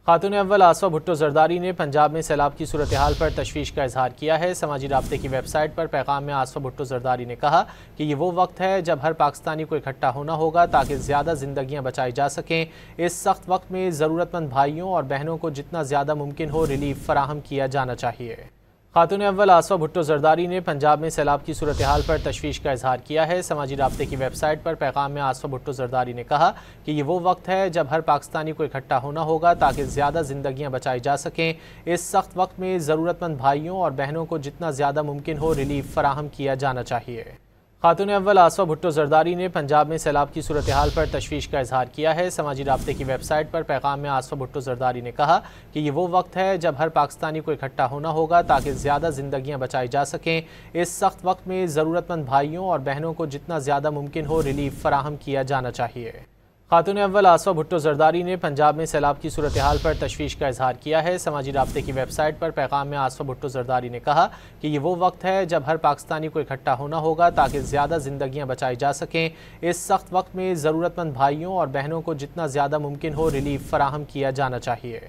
खातून अव्वल आसफा भुट्टो जरदारी ने पंजाब में सैलाब की सूरत हाल पर तशवीश का इजहार किया है। समाजी राब्ते की वेबसाइट पर पैगाम में आसफा भुट्टो जरदारी ने कहा कि ये वो वक्त है जब हर पाकिस्तानी को इकट्ठा होना होगा ताकि ज़्यादा जिंदगियां बचाई जा सकें। इस सख्त वक्त में ज़रूरतमंद भाइयों और बहनों को जितना ज़्यादा मुमकिन हो रिलीफ फराहम किया जाना चाहिए। खातून अव्वल आसफा भुट्टो जरदारी ने पंजाब में सैलाब की सूरत हाल पर तशवीश का इजहार किया है। समाजी राब्ते की वेबसाइट पर पैगाम में आसफा भुट्टो जरदारी ने कहा कि ये वो वक्त है जब हर पाकिस्तानी को इकट्ठा होना होगा ताकि ज़्यादा जिंदगियां बचाई जा सकें। इस सख्त वक्त में ज़रूरतमंद भाइयों और बहनों को जितना ज़्यादा मुमकिन हो रिलीफ फराहम किया जाना चाहिए। खातून अव्वल आसफा भुट्टो जरदारी ने पंजाब में सैलाब की सूरत हाल पर तशवीश का इजहार किया है। समाजी राब्ते की वेबसाइट पर पैगाम में आसफा भुट्टो जरदारी ने कहा कि ये वो वक्त है जब हर पाकिस्तानी को इकट्ठा होना होगा ताकि ज़्यादा जिंदगियां बचाई जा सकें। इस सख्त वक्त में ज़रूरतमंद भाइयों और बहनों को जितना ज़्यादा मुमकिन हो रिलीफ फराहम किया जाना चाहिए। खातून अव्वल आसफा भुट्टो जरदारी ने पंजाब में सैलाब की सूरत हाल पर तशवीश का इजहार किया है। समाजी राब्ते की वेबसाइट पर पैगाम में आसफा भुट्टो जरदारी ने कहा कि ये वो वक्त है जब हर पाकिस्तानी को इकट्ठा होना होगा ताकि ज़्यादा जिंदगियां बचाई जा सकें। इस सख्त वक्त में ज़रूरतमंद भाइयों और बहनों को जितना ज़्यादा मुमकिन हो रिलीफ फराहम किया जाना चाहिए।